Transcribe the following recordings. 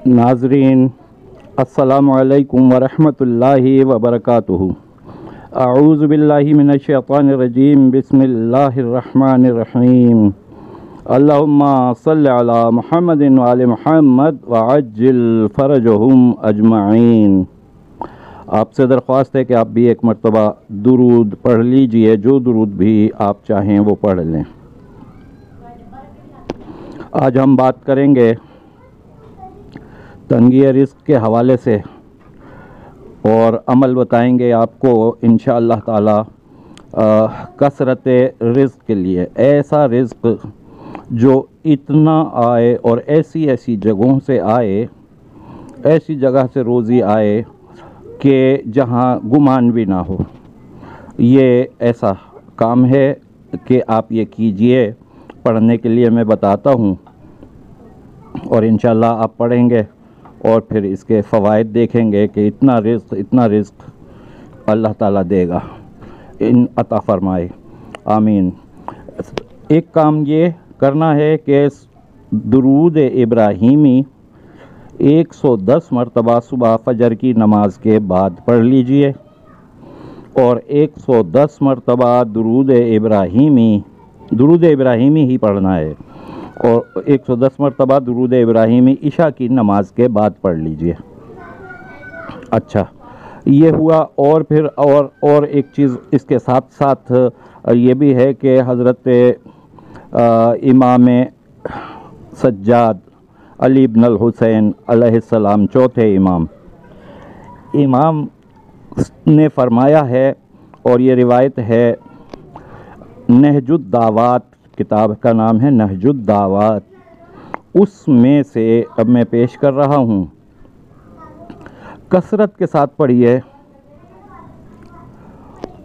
नाज़रीन अस्सलामु अलैकुम वरहमतुल्लाहि वबरकातुहू। अऊज़ु बिल्लाहि मिनश शैतानिर रजीम बिस्मिल्लाहिर रहमानिर रहीम। अल्लाहुम्मा सल्लि अला मुहम्मदिन व आलि मुहम्मद व अज्जिल फ़रजहुम अजमईन। आपसे दरख्वास्त है कि आप भी एक मरतबा दुरूद पढ़ लीजिए, जो दुरूद भी आप चाहें वो पढ़ लें। आज हम बात करेंगे तंगी रिज़्क़ के हवाले से और अमल बताएंगे आपको इंशाअल्लाह ताला कसरत रिज़्क़ के लिए। ऐसा रिज़्क़ जो इतना आए और ऐसी ऐसी जगहों से आए, ऐसी जगह से रोज़ी आए कि जहाँ गुमान भी ना हो। ये ऐसा काम है कि आप ये कीजिए। पढ़ने के लिए मैं बताता हूँ और इंशाअल्लाह आप पढ़ेंगे और फिर इसके फ़वाइद देखेंगे कि इतना रिज़्क़ अल्लाह ताला देगा, इन अता फ़रमाए, आमीन। एक काम ये करना है कि दुरूद इब्राहीमी 110 मरतबा सुबह फ़जर की नमाज के बाद पढ़ लीजिए और 110 मरतबा दुरूद इब्राहीमी ही पढ़ना है और 110 मरतबा दुरूद इब्राहीमी इशा की नमाज के बाद पढ़ लीजिए। अच्छा, ये हुआ। और फिर और एक चीज़ इसके साथ साथ ये भी है कि हज़रत इमाम सज्जाद अली इब्न अल हुसैन अलैहिस्सलाम, चौथे इमाम ने फरमाया है, और ये रिवायत है, नहजुद दावात, किताब का नाम है नहजुद दावात, उसमें से अब मैं पेश कर रहा हूँ। कसरत के साथ पढ़िए।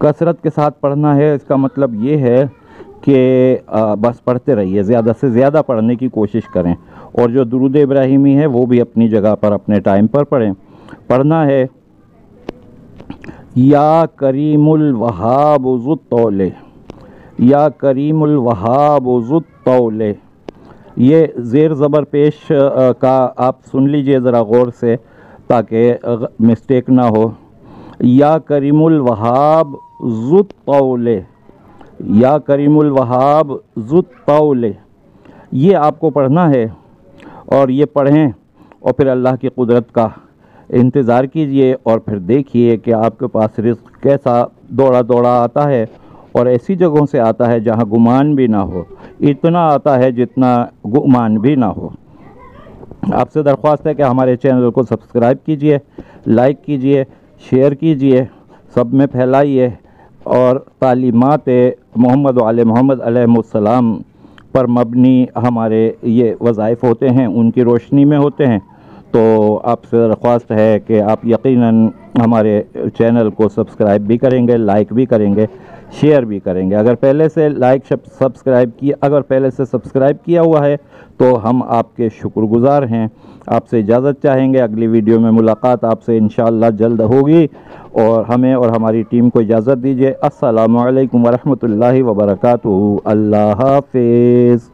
कसरत के साथ पढ़ना है, इसका मतलब ये है कि बस पढ़ते रहिए, ज़्यादा से ज़्यादा पढ़ने की कोशिश करें। और जो दुरूद इब्राहीमी है वो भी अपनी जगह पर अपने टाइम पर पढ़ें। पढ़ना है, या करीमुल वहाब ज़ुत तौले, या करीमुल वहाब ज़ुत तौले। ये ज़ेर ज़बर पेश का आप सुन लीजिए ज़रा गौर से ताकि मिस्टेक ना हो। या करीमुल वहाब ज़ुत तौले, या करीमुल वहाब ज़ुत तौले, ये आपको पढ़ना है। और ये पढ़ें और फिर अल्लाह की कुदरत का इंतज़ार कीजिए और फिर देखिए कि आपके पास रिज़्क़ कैसा दौड़ा दौड़ा आता है, और ऐसी जगहों से आता है जहाँ गुमान भी ना हो। इतना आता है जितना गुमान भी ना हो। आपसे दरख्वास्त है कि हमारे चैनल को सब्सक्राइब कीजिए, लाइक कीजिए, शेयर कीजिए, सब में फैलाइए और तालीमात मोहम्मद व आले मोहम्मद अलैहिस्सलाम पर मबनी हमारे ये वज़ाइफ होते हैं, उनकी रोशनी में होते हैं। तो आपसे दरख्वास्त है कि आप यकीनन हमारे चैनल को सब्सक्राइब भी करेंगे, लाइक भी करेंगे, शेयर भी करेंगे। अगर पहले से सब्सक्राइब किया हुआ है तो हम आपके शुक्रगुज़ार हैं। आपसे इजाज़त चाहेंगे। अगली वीडियो में मुलाकात आपसे इंशाअल्लाह जल्द होगी, और हमें और हमारी टीम को इजाज़त दीजिए। अस्सलामु अलैकुम वरहमतुल्लाहि वबरकातुहू। अल्लाह हाफ़िज़।